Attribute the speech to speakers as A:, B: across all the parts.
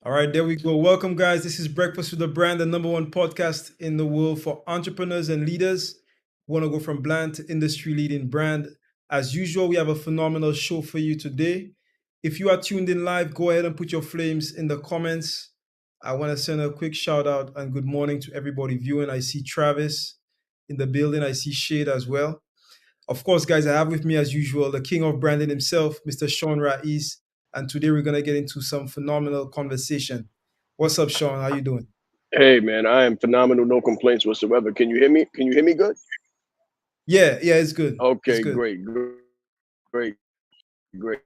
A: All right, there we go. Welcome, guys. This is Breakfast with the Brand, the number one podcast in the world for entrepreneurs and leaders who want to go from bland to industry leading brand. As usual, we have a phenomenal show for you today. If you are tuned in live, go ahead and put your flames in the comments. I want to send a quick shout out and good morning to everybody viewing. I see Travis in the building. I see Shade as well. Of course, guys, I have with me as usual the king of branding himself, Mr. Sean Raiz. And today we're gonna get into some phenomenal conversation. What's up, Sean? How you doing?
B: Hey man, I am phenomenal, no complaints whatsoever. Can you hear me? Can you hear me good?
A: Yeah, it's good. It's
B: Okay,
A: good.
B: great, great,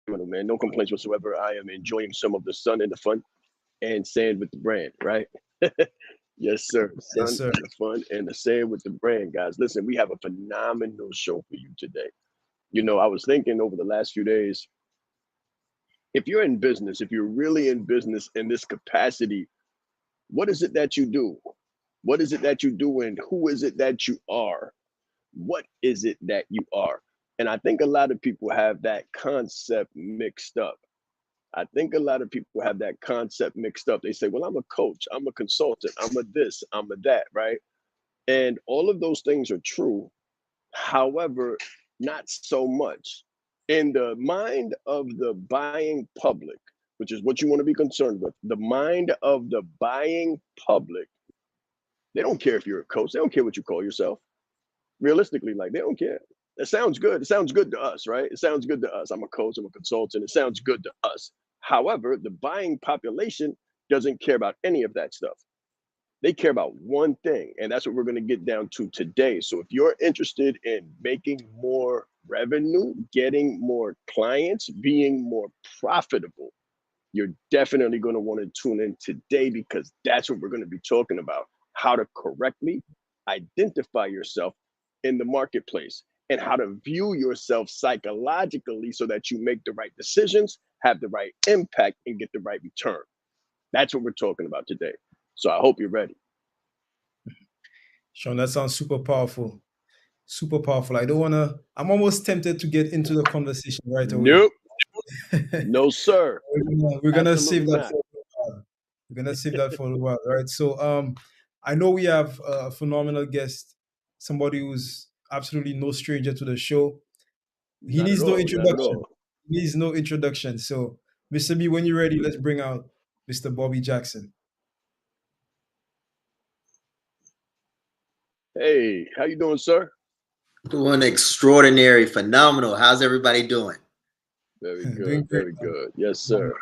B: man. No complaints whatsoever. I am enjoying some of the sun and the fun and sand with the brand, right? Yes, sir.
A: Yes,
B: Sun
A: sir.
B: and the fun and the sand with the brand, guys. Listen, we have a phenomenal show for you today. I was thinking over the last few days, if you're in business, if you're really in business in this capacity, what is it that you do? What is it that you do and who is it that you are? What is it that you are? And I think a lot of people have that concept mixed up. I think a lot of people have that concept mixed up. They say, well, I'm a coach, I'm a consultant, I'm a this, I'm a that, right? And all of those things are true. However, not so much. In the mind of the buying public, which is what you want to be concerned with, the mind of the buying public, they don't care if you're a coach, they don't care what you call yourself. Realistically, like they don't care. It sounds good. It sounds good to us, right? It sounds good to us. I'm a coach, I'm a consultant. It sounds good to us. However, the buying population doesn't care about any of that stuff. They care about one thing, and that's what we're going to get down to today. So if you're interested in making more revenue, getting more clients, being more profitable, you're definitely going to want to tune in today because that's what we're going to be talking about. How to correctly identify yourself in the marketplace and how to view yourself psychologically so that you make the right decisions, have the right impact, and get the right return. That's what we're talking about today. So I hope you're ready.
A: Sean, that sounds super powerful. Super powerful. I'm almost tempted to get into the conversation right away.
B: Nope. No, sir.
A: We're gonna save
B: Absolutely
A: that
B: not.
A: for a while. We're gonna save that for a while, right? So I know we have a phenomenal guest, somebody who's absolutely no stranger to the show. He
B: Not at
A: needs no
B: all. Not at
A: introduction.
B: all.
A: He needs no introduction. So, Mr. B, when you're ready, let's bring out Mr. Bobby Jackson.
B: Hey, how you doing, sir?
C: Doing extraordinary, phenomenal. How's everybody doing?
B: Very
A: Doing
B: good.
A: great,
B: Very
A: man.
B: good. Yes, sir.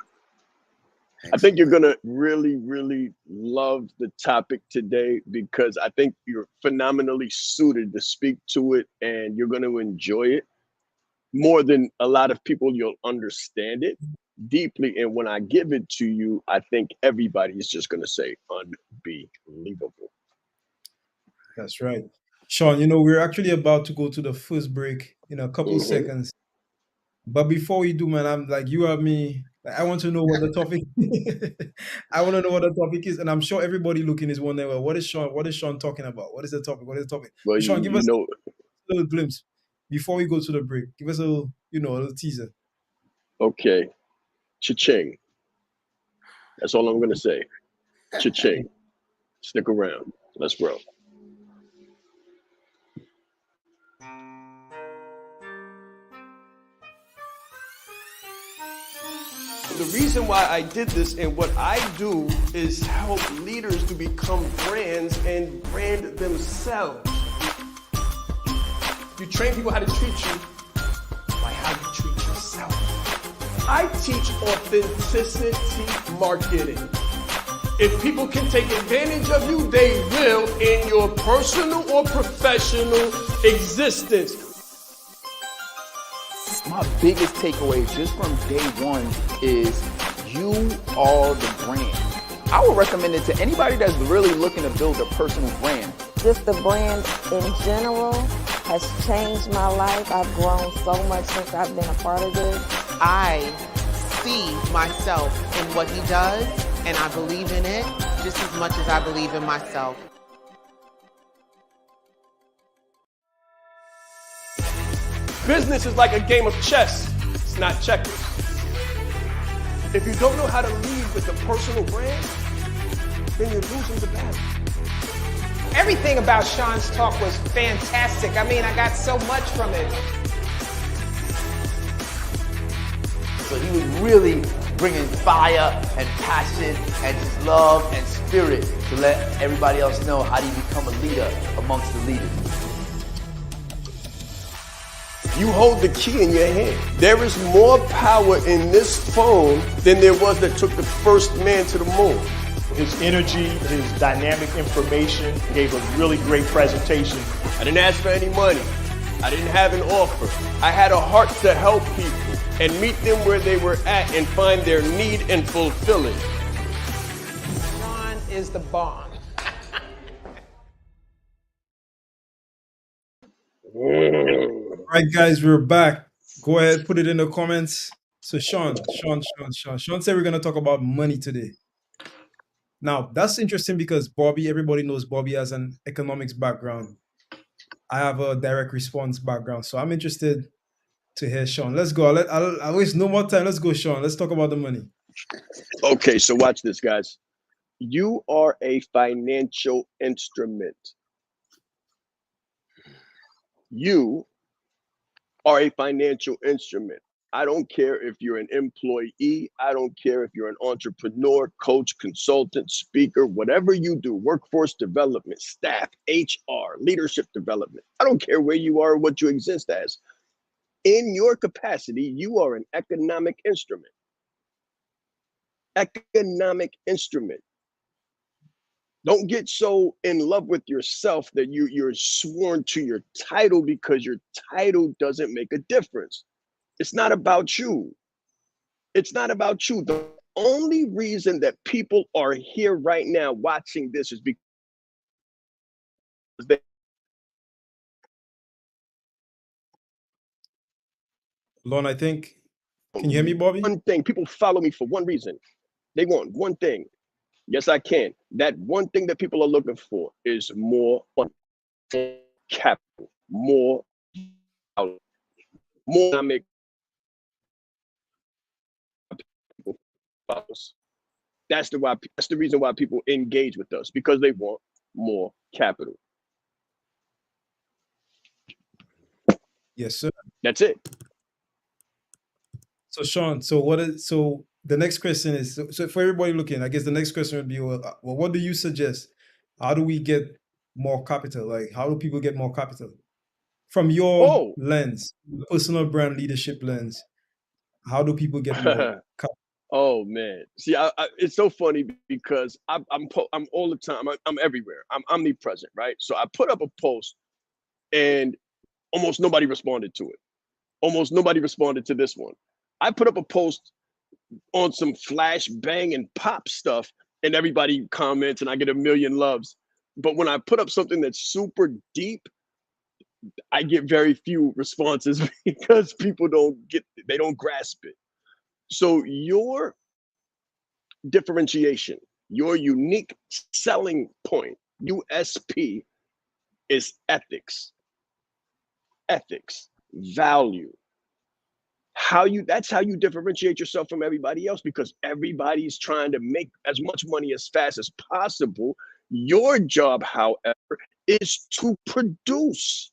B: I think you're going to really, really love the topic today because I think you're phenomenally suited to speak to it and you're going to enjoy it more than a lot of people. You'll understand it deeply. And when I give it to you, I think everybody is just going to say unbelievable.
A: That's right. Sean, we're actually about to go to the first break in a couple seconds. But before we do, man, I'm like, you and me, like, I want to know what the topic I want to know what the topic is. And I'm sure everybody looking is wondering, well, what is Sean talking about? What is the topic? What is the topic?
B: Well,
A: So Sean, give us
B: know,
A: a little glimpse before we go to the break. Give us a little, a little teaser.
B: okay, cha-ching. That's all I'm going to say. Cha-ching. Stick around. Let's roll. The reason why I did this and what I do is help leaders to become brands and brand themselves. You train people how to treat you by how you treat yourself. I teach authenticity marketing. If people can take advantage of you, they will in your personal or professional existence.
D: My biggest takeaway just from day one is you are the brand. I would recommend it to anybody that's really looking to build a personal brand.
E: Just the brand in general has changed my life. I've grown so much since I've been a part of this.
F: I see myself in what he does, and I believe in it just as much as I believe in myself.
B: Business is like a game of chess. It's not checkers. If you don't know how to lead with a personal brand, then you're losing the battle.
G: Everything about Sean's talk was fantastic. I mean, I got so much from it.
H: So he was really bringing fire and passion and just love and spirit to let everybody else know how do you become a leader amongst the leaders.
B: You hold the key in your hand. There is more power in this phone than there was that took the first man to the moon.
I: His energy, his dynamic information, gave a really great presentation.
B: I didn't ask for any money. I didn't have an offer. I had a heart to help people and meet them where they were at and find their need and fulfill it.
G: Sean is the bomb.
A: All right, guys, we're back. Go ahead, put it in the comments. So Sean said we're gonna talk about money today. Now that's interesting because Bobby, everybody knows Bobby has an economics background. I have a direct response background, so I'm interested to hear Sean. Let's go. I'll waste no more time. Let's go, Sean. Let's talk about the money.
B: Okay, so watch this, guys. You are a financial instrument. You are a financial instrument. I don't care if you're an employee. I don't care if you're an entrepreneur, coach, consultant, speaker, whatever you do, workforce development, staff, HR, leadership development. I don't care where you are or what you exist as. In your capacity, you are an economic instrument. Economic instrument. Don't get so in love with yourself that you're sworn to your title because your title doesn't make a difference. It's not about you. It's not about you. The only reason that people are here right now watching this is because they
A: Lon, I think. Can you hear me, Bobby?
B: one thing. People follow me for one reason. They want one thing. Yes, I can. That one thing that people are looking for is more capital, more economic. That's the reason why people engage with us, because they want more capital.
A: Yes, sir.
B: That's it.
A: So Sean, so the next question is, so for everybody looking, I guess the next question would be, well, what do you suggest? How do we get more capital? Like, how do people get more capital? From your lens, personal brand leadership lens, how do people get more capital?
B: Oh man, see, it's so funny because I'm all the time. I'm everywhere. I'm omnipresent, right? So I put up a post, and almost nobody responded to it. Almost nobody responded to this one. I put up a post on some flash bang and pop stuff, and everybody comments, and I get a million loves. But when I put up something that's super deep, I get very few responses because people they don't grasp it. So your differentiation, your unique selling point, USP, is ethics. Ethics, value. That's how you differentiate yourself from everybody else, because everybody's trying to make as much money as fast as possible. Your job, however, is to produce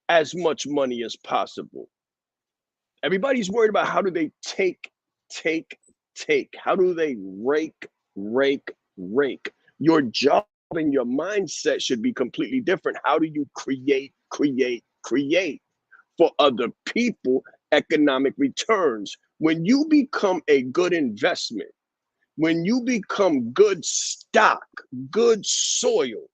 B: as much money as possible. Everybody's worried about how do they take. How do they rake? Your job and your mindset should be completely different. How do you create for other people economic returns? When you become a good investment, when you become good stock, good soil,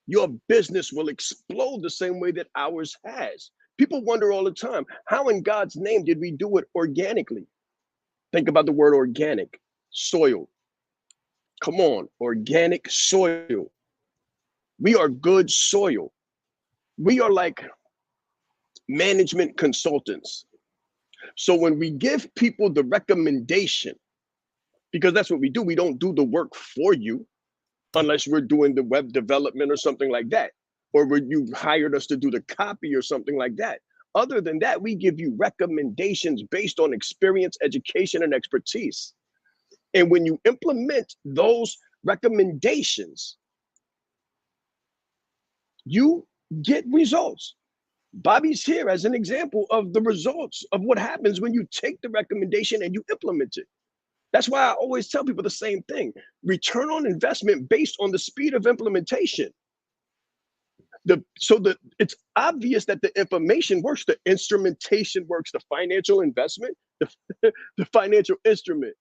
B: your business will explode the same way that ours has. People wonder all the time, how in God's name did we do it organically? Think about the word organic, soil. Come on, organic soil. We are good soil. We are like management consultants. So when we give people the recommendation, because that's what we do, we don't do the work for you unless we're doing the web development or something like that, or you hired us to do the copy or something like that. Other than that, we give you recommendations based on experience, education, and expertise. And when you implement those recommendations, you get results. Bobby's here as an example of the results of what happens when you take the recommendation and you implement it. That's why I always tell people the same thing. Return on investment based on the speed of implementation. It's obvious that the information works, the instrumentation works, the financial investment, the financial instrument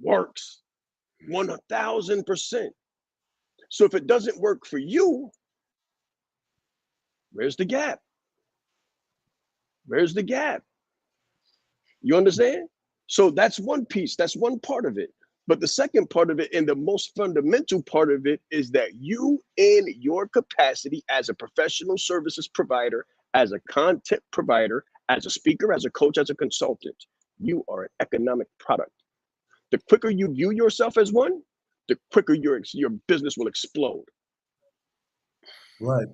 B: works 1000%. So if it doesn't work for you, where's the gap? Where's the gap? You understand? So that's one piece, that's one part of it. But the second part of it, and the most fundamental part of it, is that you, in your capacity as a professional services provider, as a content provider, as a speaker, as a coach, as a consultant, you are an economic product. The quicker you view yourself as one, the quicker your business will explode.
A: Right.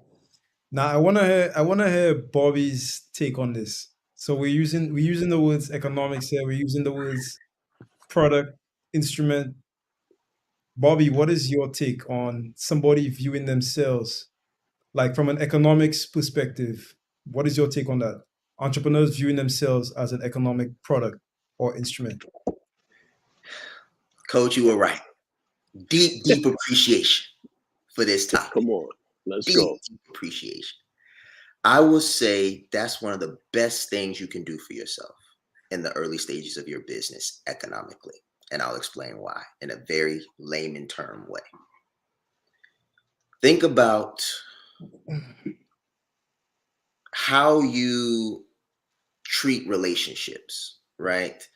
A: Now I wanna hear Bobby's take on this. So we're using the words economics here, we're using the words product, instrument. Bobby, what is your take on somebody viewing themselves like from an economics perspective? What is your take on that? Entrepreneurs viewing themselves as an economic product or instrument.
C: Coach, you were right. Deep appreciation for this topic.
B: Come on, let's go.
C: Deep appreciation. I will say that's one of the best things you can do for yourself in the early stages of your business economically. And I'll explain why in a very layman term way. Think about how you treat relationships, right?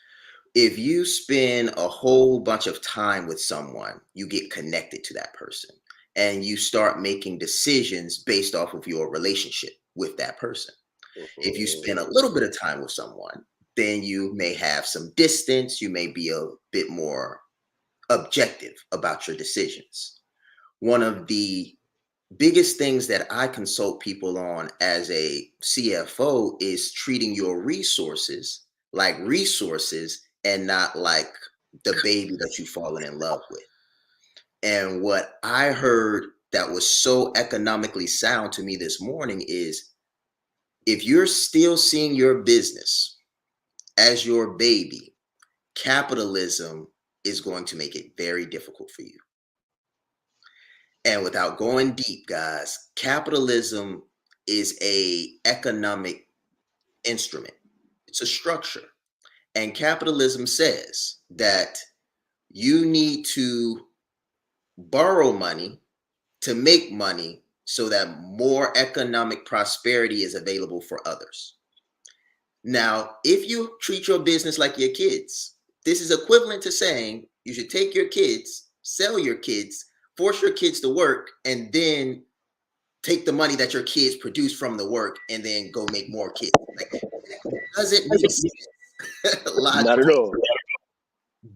C: If you spend a whole bunch of time with someone, you get connected to that person and you start making decisions based off of your relationship with that person. If you spend a little bit of time with someone, then you may have some distance. You may be a bit more objective about your decisions. One of the biggest things that I consult people on as a CFO is treating your resources like resources and not like the baby that you've fallen in love with. And what I heard that was so economically sound to me this morning is if you're still seeing your business as your baby, capitalism is going to make it very difficult for you. And without going deep, guys, capitalism is a economic instrument. It's a structure. And capitalism says that you need to borrow money to make money so that more economic prosperity is available for others. Now, if you treat your business like your kids, this is equivalent to saying you should take your kids, sell your kids, force your kids to work, and then take the money that your kids produce from the work and then go make more kids. Like, it doesn't make sense.
B: Not at all.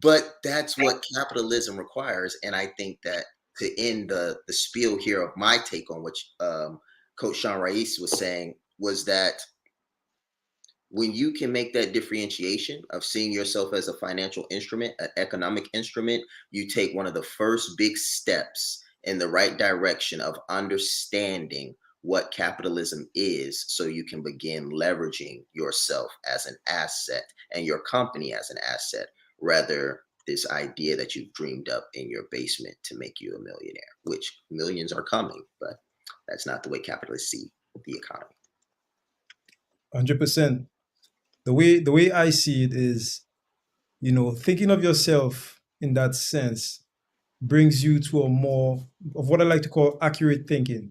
C: But that's what capitalism requires. And I think that to end the spiel here of my take on which Coach Sean Rais was saying was that when you can make that differentiation of seeing yourself as a financial instrument, an economic instrument, you take one of the first big steps in the right direction of understanding what capitalism is so you can begin leveraging yourself as an asset and your company as an asset, rather this idea that you've dreamed up in your basement to make you a millionaire, which millions are coming, but that's not the way capitalists see the economy.
A: 100%. The way I see it is, thinking of yourself in that sense brings you to a more of what I like to call accurate thinking.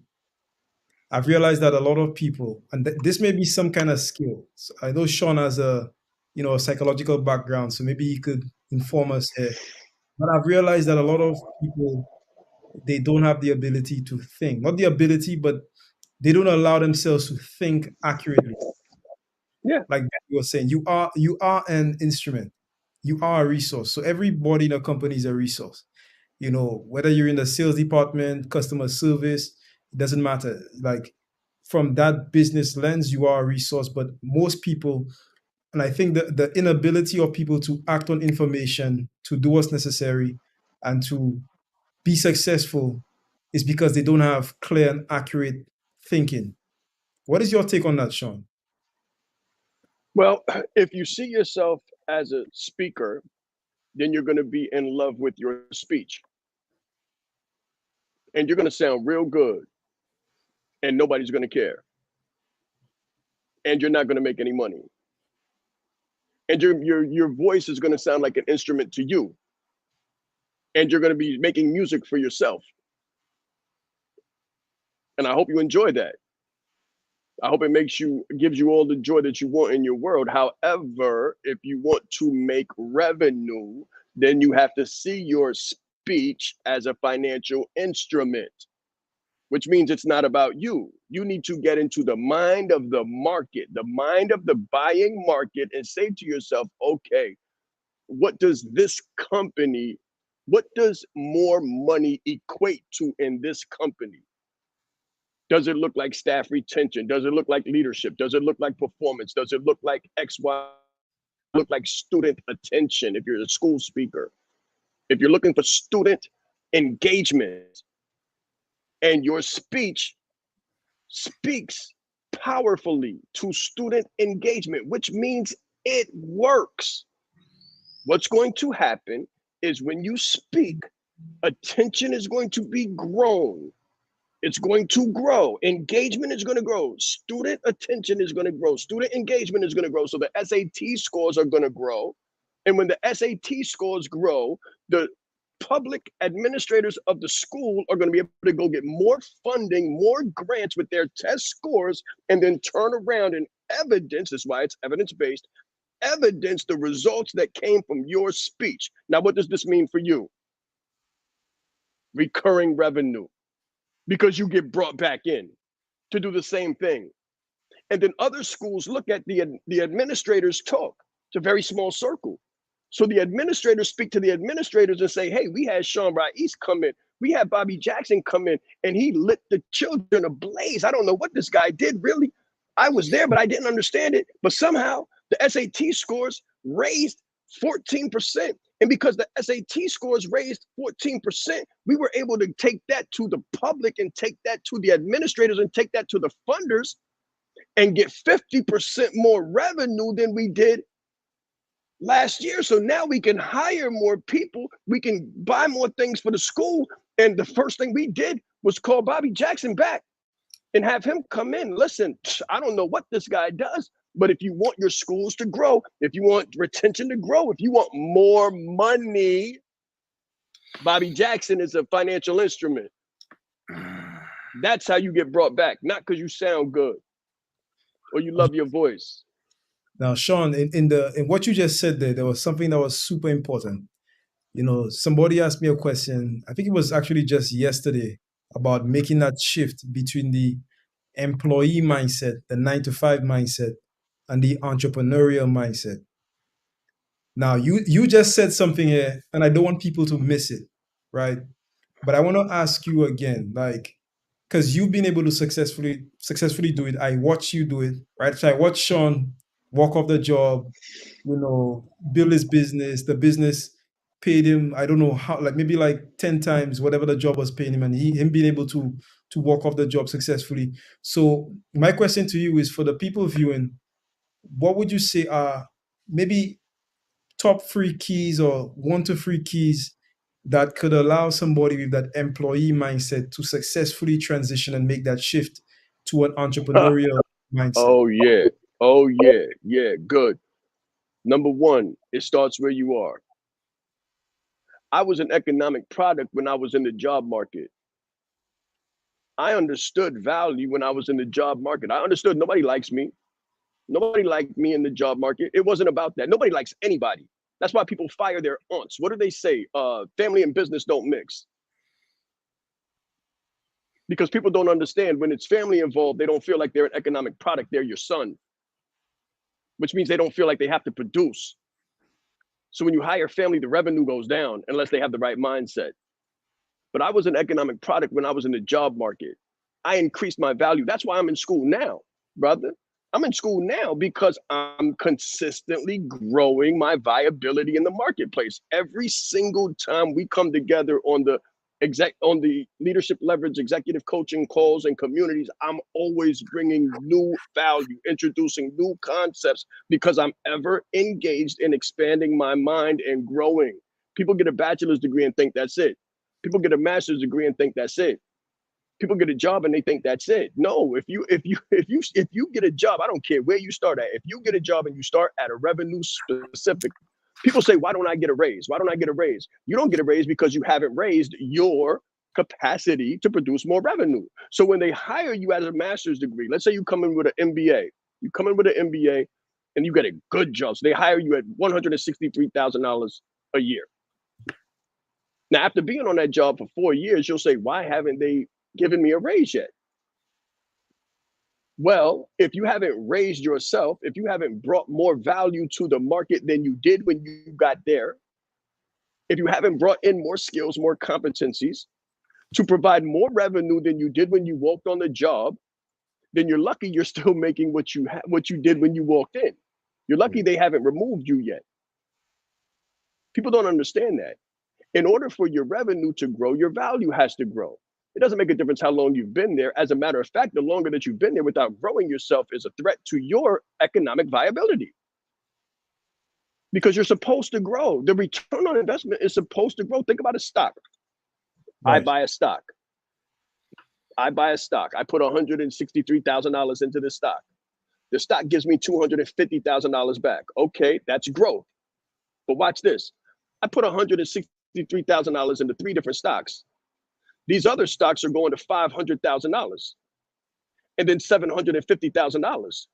A: I've realized that a lot of people, and this may be some kind of skill. So I know Sean has a psychological background, so maybe he could inform us here. But I've realized that a lot of people, they don't have the ability to think, not the ability, but they don't allow themselves to think accurately.
B: Yeah.
A: Like you were saying, you are an instrument, you are a resource. So everybody in a company is a resource. Whether you're in the sales department, customer service, it doesn't matter. Like from that business lens, you are a resource. But most people, and I think the inability of people to act on information, to do what's necessary, and to be successful is because they don't have clear and accurate thinking. What is your take on that, Sean?
B: Well, if you see yourself as a speaker, then you're going to be in love with your speech. And you're going to sound real good, and nobody's going to care. And you're not going to make any money. And your voice is going to sound like an instrument to you. And you're going to be making music for yourself. And I hope you enjoy that. I hope it gives you all the joy that you want in your world. However, if you want to make revenue, then you have to see your speech as a financial instrument, which means it's not about you. You need to get into the mind of the market, the mind of the buying market, and say to yourself, okay, what does more money equate to in this company? Does it look like staff retention? Does it look like leadership? Does it look like performance? Does it look like X, Y? Look like student attention if you're a school speaker? If you're looking for student engagement and your speech speaks powerfully to student engagement, which means it works. What's going to happen is when you speak, attention is going to be grown. It's going to grow. Engagement is going to grow. Student attention is going to grow. Student engagement is going to grow. So the SAT scores are going to grow. And when the SAT scores grow, the public administrators of the school are going to be able to go get more funding, more grants with their test scores, and then turn around and evidence, that's why it's evidence-based, evidence the results that came from your speech. Now, what does this mean for you? Recurring revenue. Because you get brought back in to do the same thing. And then other schools look at the administrators talk. It's a very small circle. So the administrators speak to the administrators and say, hey, we had Sean Rais come in. We had Bobby Jackson come in, and he lit the children ablaze. I don't know what this guy did, really. I was there, but I didn't understand it. But somehow the SAT scores raised 14%. And because the SAT scores raised 14%, we were able to take that to the public and take that to the administrators and take that to the funders and get 50% more revenue than we did last year. So now we can hire more people. We can buy more things for the school. And the first thing we did was call Bobby Jackson back and have him come in. Listen, I don't know what this guy does, but if you want your schools to grow, if you want retention to grow, if you want more money, Bobby Jackson is a financial instrument. That's how you get brought back, not because you sound good or you love your voice.
A: Now, Sean, in what you just said there was something that was super important. You know, somebody asked me a question, I think it was actually just yesterday, about making that shift between the employee mindset, the 9 to 5 mindset, and the entrepreneurial mindset. Now, you just said something here, and I don't want people to miss it, right? But I want to ask you again, like, because you've been able to successfully do it. I watch you do it, right? So I watch Sean walk off the job, build his business. The business paid him, I don't know how, like maybe like 10 times whatever the job was paying him, and him being able to walk off the job successfully. So my question to you is, for the people viewing, what would you say are maybe top 3 keys or 1 to 3 keys that could allow somebody with that employee mindset to successfully transition and make that shift to an entrepreneurial mindset?
B: Oh, yeah. Oh, yeah. Yeah. Good. Number one, it starts where you are. I was an economic product when I was in the job market. I understood value when I was in the job market. I understood nobody likes me. Nobody liked me in the job market. It wasn't about that. Nobody likes anybody. That's why people fire their aunts. What do they say? Family and business don't mix. Because people don't understand, when it's family involved, they don't feel like they're an economic product. They're your son, which means they don't feel like they have to produce. So when you hire family, the revenue goes down unless they have the right mindset. But I was an economic product when I was in the job market. I increased my value. That's why I'm in school now, brother. I'm in school now because I'm consistently growing my viability in the marketplace. Every single time we come together on the leadership leverage executive coaching calls and communities, I'm always bringing new value, introducing new concepts because I'm ever engaged in expanding my mind and growing. People get a bachelor's degree and think that's it. People get a master's degree and think that's it. People get a job and they think that's it. No, if you get a job, I don't care where you start at. If you get a job and you start at a revenue specific, people say, why don't I get a raise? Why don't I get a raise? You don't get a raise because you haven't raised your capacity to produce more revenue. So when they hire you as a master's degree, let's say you come in with an MBA, and you get a good job. So they hire you at $163,000 a year. Now, after being on that job for 4 years, you'll say, why haven't they given me a raise yet? Well, if you haven't raised yourself, if you haven't brought more value to the market than you did when you got there, if you haven't brought in more skills, more competencies to provide more revenue than you did when you walked on the job, then you're lucky you're still making what you did when you walked in. You're lucky they haven't removed you yet. People don't understand that. In order for your revenue to grow, your value has to grow. It doesn't make a difference how long you've been there. As a matter of fact, the longer that you've been there without growing yourself is a threat to your economic viability. Because you're supposed to grow. The return on investment is supposed to grow. Think about a stock.
A: Right.
B: I buy a stock. I put $163,000 into the stock. The stock gives me $250,000 back. Okay, that's growth. But watch this. I put $163,000 into 3 different stocks. These other stocks are going to $500,000 and then $750,000.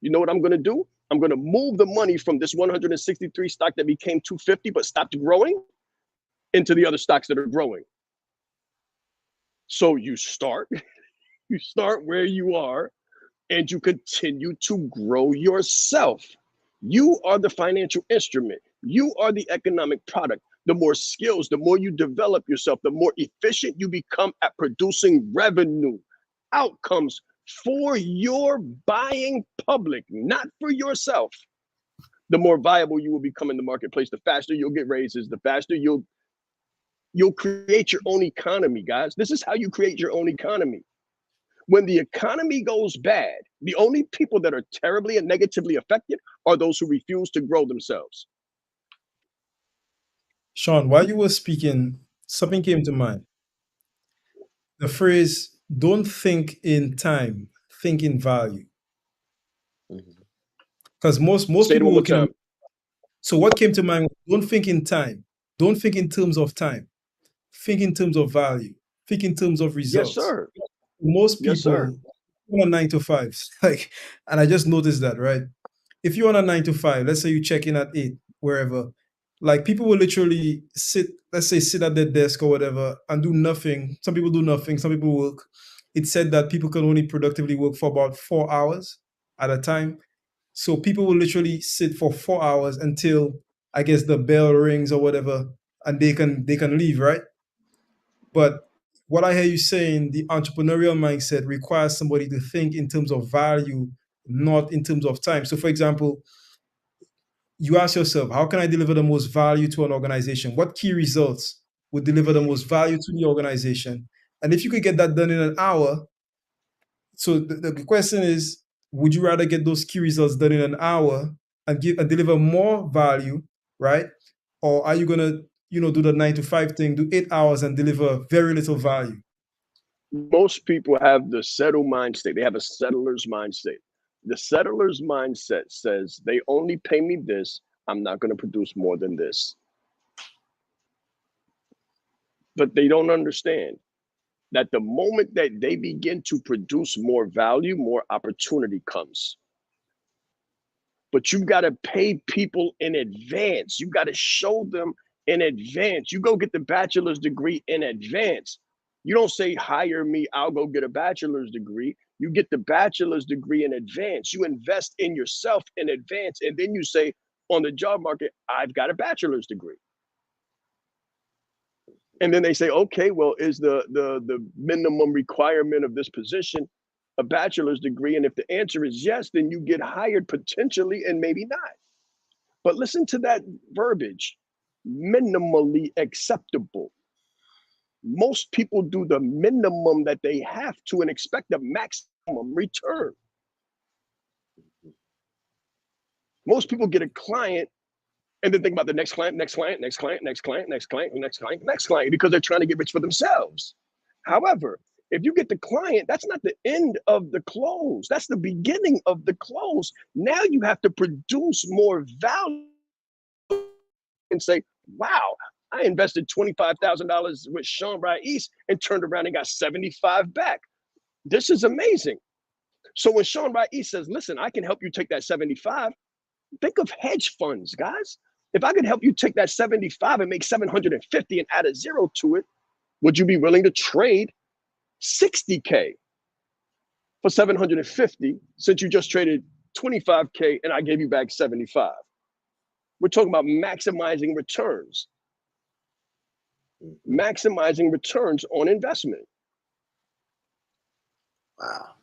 B: You know what I'm going to do? I'm going to move the money from this 163 stock that became 250 but stopped growing into the other stocks that are growing. So you start where you are and you continue to grow yourself. You are the financial instrument. You are the economic product. The more skills, the more you develop yourself, the more efficient you become at producing revenue, outcomes for your buying public, not for yourself. The more viable you will become in the marketplace, the faster you'll get raises, the faster you'll create your own economy, guys. This is how you create your own economy. When the economy goes bad, the only people that are terribly and negatively affected are those who refuse to grow themselves.
A: Sean, while you were speaking, something came to mind. The phrase, don't think in time, think in value. Because most
B: Say it
A: people
B: one more
A: working on.
B: time.
A: So what came to mind was, don't think in time. Don't think in terms of time. Think in terms of value. Think in terms of
B: Yes,
A: results.
B: sir.
A: Most
B: Yes, sir.
A: people on a 9 to 5, like, and I just noticed that, right? If you're on a 9 to 5, let's say you check in at 8, wherever, like people will literally sit at their desk or whatever and do nothing. Some people do nothing, some people work. It's said that people can only productively work for about 4 hours at a time. So people will literally sit for 4 hours until, I guess, the bell rings or whatever, and they can leave, right? But what I hear you saying, the entrepreneurial mindset requires somebody to think in terms of value, not in terms of time. So, for example, you ask yourself, how can I deliver the most value to an organization? What key results would deliver the most value to the organization? And if you could get that done in an hour, so the question is, would you rather get those key results done in an hour and deliver more value, right? Or are you gonna, do the 9 to 5 thing, do 8 hours and deliver very little value?
B: Most people have the settle mindset. They have a settler's mindset. The settler's mindset says they only pay me this. I'm not going to produce more than this. But they don't understand that the moment that they begin to produce more value, more opportunity comes. But you got to pay people in advance. You got to show them in advance. You go get the bachelor's degree in advance. You don't say, hire me, I'll go get a bachelor's degree. You get the bachelor's degree in advance. You invest in yourself in advance. And then you say, on the job market, I've got a bachelor's degree. And then they say, okay, well, is the minimum requirement of this position a bachelor's degree? And if the answer is yes, then you get hired potentially and maybe not. But listen to that verbiage, minimally acceptable. Most people do the minimum that they have to and expect a maximum return. Most people get a client and then think about the next client, next client, next client, next client, next client, next client, next client, because they're trying to get rich for themselves. However, if you get the client, that's not the end of the close. That's the beginning of the close. Now you have to produce more value and say, wow, I invested $25,000 with Sean Rais and turned around and got 75 back. This is amazing. So when Sean Rais says, listen, I can help you take that 75, think of hedge funds, guys. If I could help you take that 75 and make 750 and add a zero to it, would you be willing to trade 60K for 750 since you just traded 25K and I gave you back 75? We're talking about maximizing returns. Maximizing returns on investment.
C: Wow.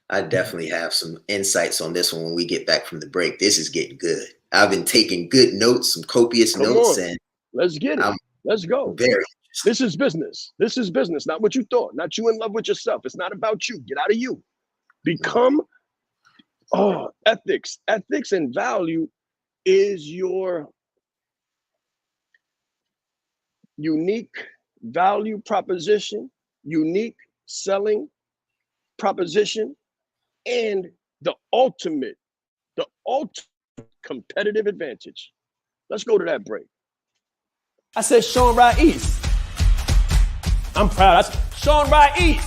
C: I definitely have some insights on this one when we get back from the break. This is getting good. I've been taking good notes, some copious notes, and
B: let's get it. Let's go.
C: Very.
B: This is business. This is business, not what you thought, not you in love with yourself. It's not about you. Get out of you. Become ethics. Ethics and value is your unique value proposition, unique selling proposition, and the ultimate competitive advantage. Let's go to that break.
J: I said Sean Rais. I'm proud. That's Sean Rais.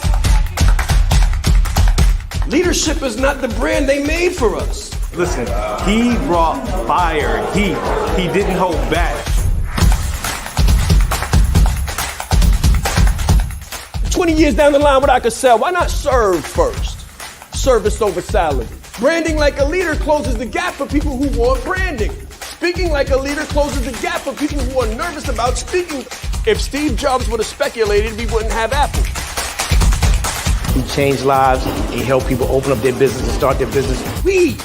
J: Leadership is not the brand they made for us.
K: Listen, he brought fire, heat. He didn't hold back.
J: 20 years down the line, what I could sell, why not serve first? Service over salary. Branding like a leader closes the gap for people who want branding. Speaking like a leader closes the gap for people who are nervous about speaking. If Steve Jobs would have speculated, we wouldn't have Apple.
H: He changed lives. He helped people open up their business and start their business.
J: We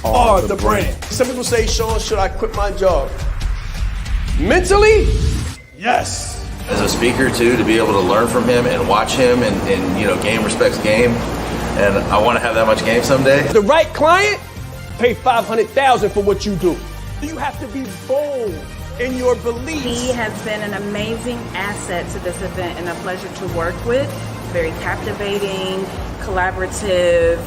J: are the brand. Some people say, Sean, should I quit my job? Mentally, yes.
L: As a speaker too, to be able to learn from him and watch him and you know, game respects game. And I want to have that much game someday.
J: The right client, pay $500,000 for what you do. You have to be bold in your beliefs.
M: He has been an amazing asset to this event and a pleasure to work with. Very captivating, collaborative,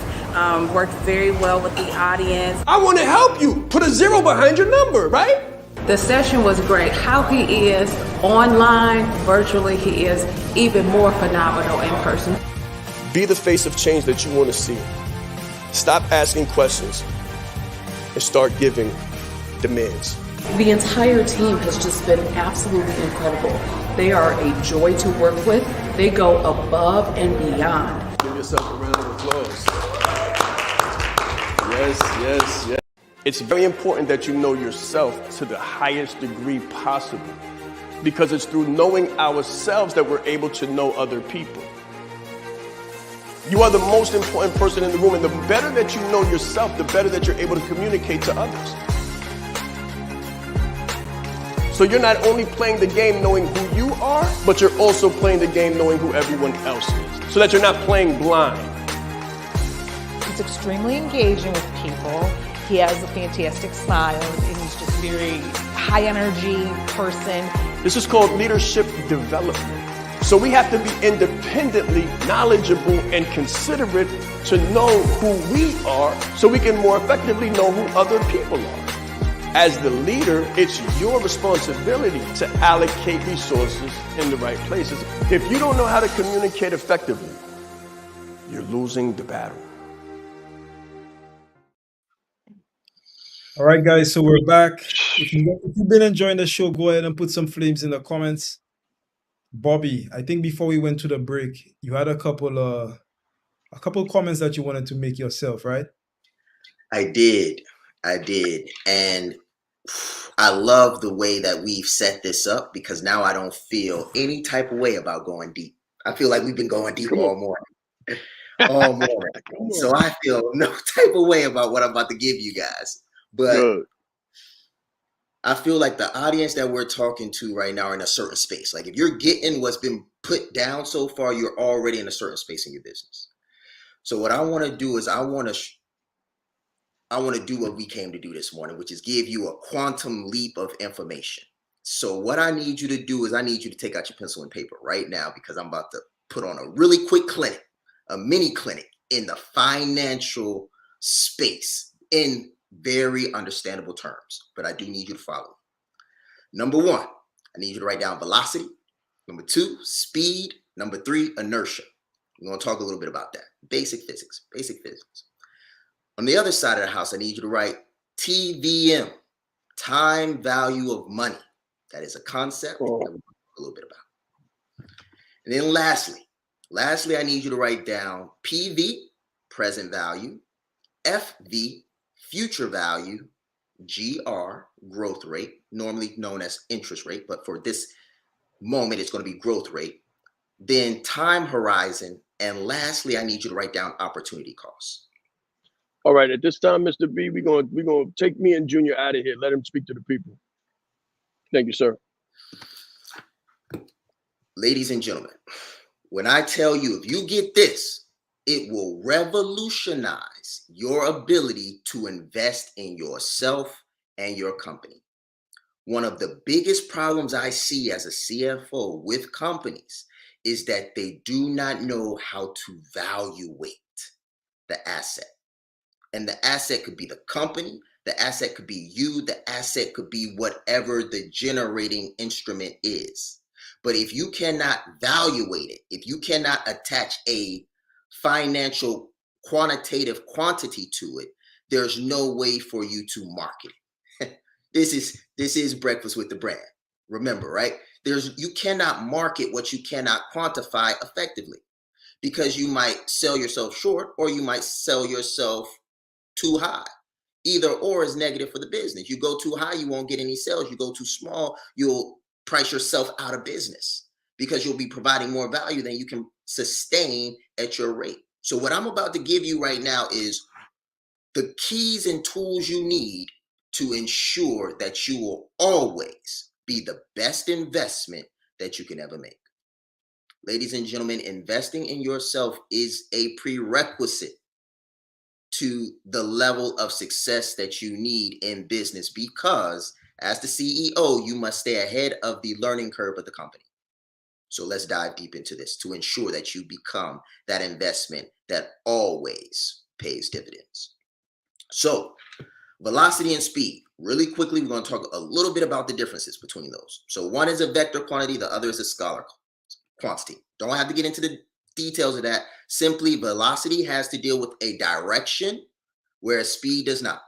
M: worked very well with the audience.
J: I want to help you. Put a zero behind your number, right?
N: The session was great. How he is online, virtually, he is even more phenomenal in person.
J: Be the face of change that you want to see. Stop asking questions and start giving demands.
N: The entire team has just been absolutely incredible. They are a joy to work with. They go above and beyond.
J: Give yourself a round of applause. Yes, yes, yes. It's very important that you know yourself to the highest degree possible, because it's through knowing ourselves that we're able to know other people. You are the most important person in the room, and the better that you know yourself, the better that you're able to communicate to others. So you're not only playing the game knowing who you are, but you're also playing the game knowing who everyone else is, so that you're not playing blind.
O: He's extremely engaging with people. He has a fantastic smile, and he's just a very high energy person.
J: This is called leadership development. So we have to be independently knowledgeable and considerate to know who we are, so we can more effectively know who other people are. As the leader, it's your responsibility to allocate resources in the right places. If you don't know how to communicate effectively, you're losing the battle.
A: All right, guys, so we're back. If you've been enjoying the show, go ahead and put some flames in the comments. Bobby, I think before we went to the break, you had a couple comments that you wanted to make yourself, right?
C: I did. And I love the way that we've set this up, because now I don't feel any type of way about going deep. I feel like we've been going deep
B: Come on.
C: all morning. All morning.
B: Come on.
C: So I feel no type of way about what I'm about to give you guys. But
B: Good.
C: I feel like the audience that we're talking to right now are in a certain space. Like if you're getting what's been put down so far, you're already in a certain space in your business. So what I want to do is I want to do what we came to do this morning, which is give you a quantum leap of information. So what I need you to do is I need you to take out your pencil and paper right now, because I'm about to put on a really quick clinic, a mini clinic in the financial space in very understandable terms. But I do need you to follow. Number one, I need you to write down velocity. Number two, speed. Number three, inertia. We're going to talk a little bit about that. Basic physics. On the other side of the house, I need you to write TVM, time value of money. That is a concept that we'll talk a little bit about. And then lastly, I need you to write down PV, present value, FV, future value, GR, growth rate, normally known as interest rate, but for this moment, it's going to be growth rate. Then time horizon. And lastly, I need you to write down opportunity costs.
B: All right, at this time, Mr. B, we're gonna take me and Junior out of here. Let him speak to the people. Thank you, sir.
C: Ladies and gentlemen, when I tell you, if you get this, it will revolutionize your ability to invest in yourself and your company. One of the biggest problems I see as a CFO with companies is that they do not know how to evaluate the asset. And the asset could be the company, the asset could be you, the asset could be whatever the generating instrument is. But if you cannot evaluate it, if you cannot attach a financial quantitative quantity to it, there's no way for you to market it. This is Breakfast with the Brand. Remember, right? You cannot market what you cannot quantify effectively, because you might sell yourself short or you might sell yourself too high. Either or is negative for the business. You go too high, you won't get any sales. You go too small, you'll price yourself out of business, because you'll be providing more value than you can sustain at your rate. So what I'm about to give you right now is the keys and tools you need to ensure that you will always be the best investment that you can ever make. Ladies and gentlemen, investing in yourself is a prerequisite to the level of success that you need in business, because as the CEO, you must stay ahead of the learning curve of the company. So let's dive deep into this to ensure that you become that investment that always pays dividends. So velocity and speed. Really quickly, we're going to talk a little bit about the differences between those. So one is a vector quantity, the other is a scalar quantity. Don't have to get into the details of that. Simply, velocity has to deal with a direction, whereas speed does not.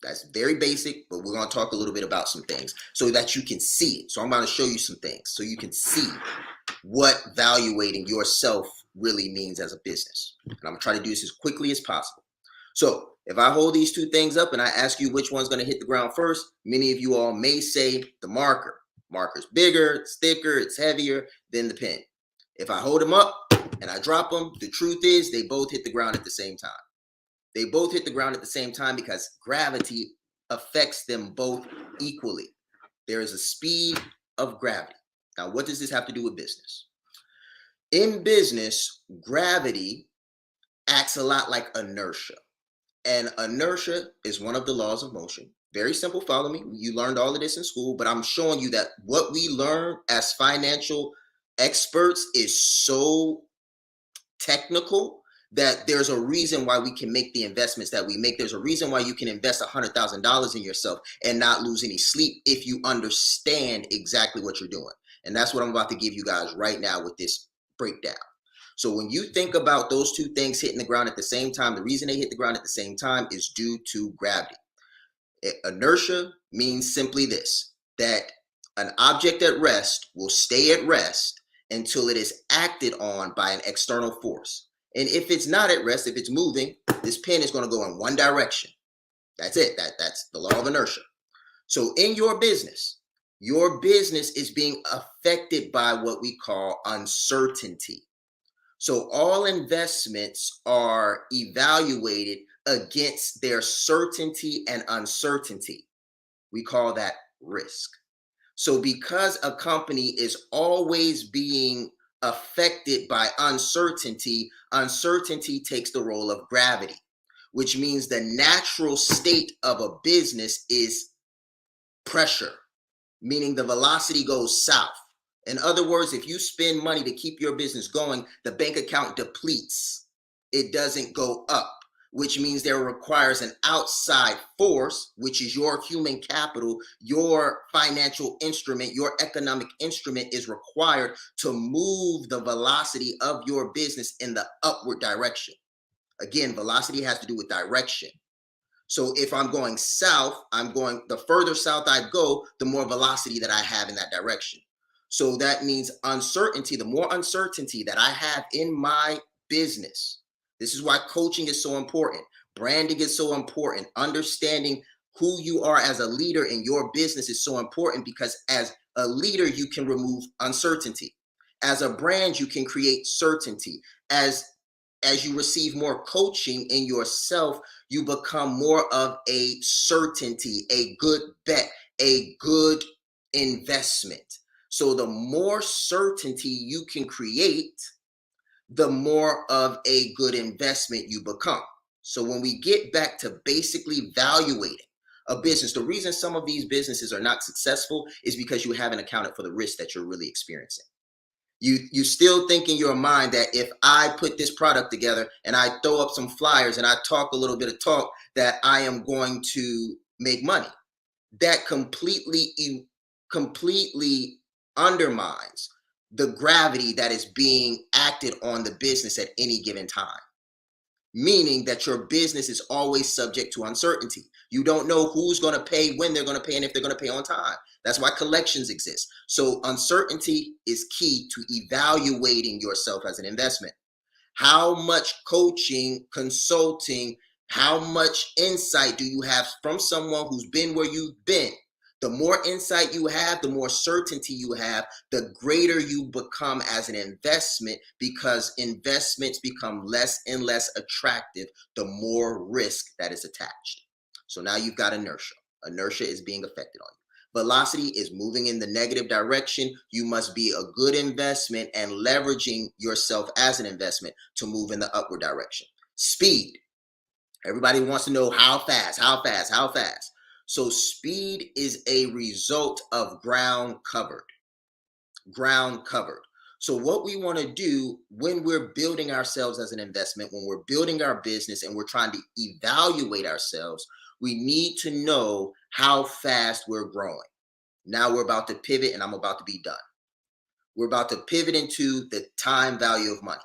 C: That's very basic, but we're going to talk a little bit about some things so that you can see it. So I'm going to show you some things so you can see what valuating yourself really means as a business. And I'm going to try to do this as quickly as possible. So if I hold these two things up and I ask you which one's going to hit the ground first, many of you all may say the marker. Marker's bigger, it's thicker, it's heavier than the pen. If I hold them up and I drop them, the truth is they both hit the ground at the same time. They both hit the ground at the same time because gravity affects them both equally. There is a speed of gravity. Now, what does this have to do with business? In business, gravity acts a lot like inertia. And inertia is one of the laws of motion. Very simple, follow me. You learned all of this in school, but I'm showing you that what we learn as financial experts is so technical that there's a reason why we can make the investments that we make. There's a reason why you can invest $100,000 in yourself and not lose any sleep if you understand exactly what you're doing. And that's what I'm about to give you guys right now with this breakdown. So when you think about those two things hitting the ground at the same time, the reason they hit the ground at the same time is due to gravity. Inertia means simply this, that an object at rest will stay at rest until it is acted on by an external force. And if it's not at rest, if it's moving, this pen is going to go in one direction. That's it. That's the law of inertia. So in your business is being affected by what we call uncertainty. So all investments are evaluated against their certainty and uncertainty. We call that risk. So because a company is always being affected by uncertainty, uncertainty takes the role of gravity, which means the natural state of a business is pressure, meaning the velocity goes south. In other words, if you spend money to keep your business going, the bank account depletes. It doesn't go up, which means there requires an outside force, which is your human capital, your financial instrument, your economic instrument is required to move the velocity of your business in the upward direction. Again, velocity has to do with direction. So if I'm going south, the further south I go, the more velocity that I have in that direction. So that means uncertainty, the more uncertainty that I have in my business. This is why coaching is so important. Branding is so important. Understanding who you are as a leader in your business is so important, because as a leader, you can remove uncertainty. As a brand, you can create certainty. As you receive more coaching in yourself, you become more of a certainty, a good bet, a good investment. So the more certainty you can create, the more of a good investment you become. So when we get back to basically evaluating a business, the reason some of these businesses are not successful is because you haven't accounted for the risk that you're really experiencing. You still think in your mind that if I put this product together and I throw up some flyers and I talk a little bit of talk, that I am going to make money. That completely undermines the gravity that is being acted on the business at any given time. Meaning that your business is always subject to uncertainty. You don't know who's going to pay, when they're going to pay, and if they're going to pay on time. That's why collections exist. So uncertainty is key to evaluating yourself as an investment. How much coaching, consulting, how much insight do you have from someone who's been where you've been? The more insight you have, the more certainty you have, the greater you become as an investment, because investments become less and less attractive the more risk that is attached. So now you've got inertia. Inertia is being affected on you. Velocity is moving in the negative direction. You must be a good investment and leveraging yourself as an investment to move in the upward direction. Speed. Everybody wants to know how fast, how fast, how fast. So speed is a result of ground covered. Ground covered. So what we want to do when we're building ourselves as an investment, when we're building our business and we're trying to evaluate ourselves, we need to know how fast we're growing. Now we're about to pivot, and I'm about to be done. We're about to pivot into the time value of money.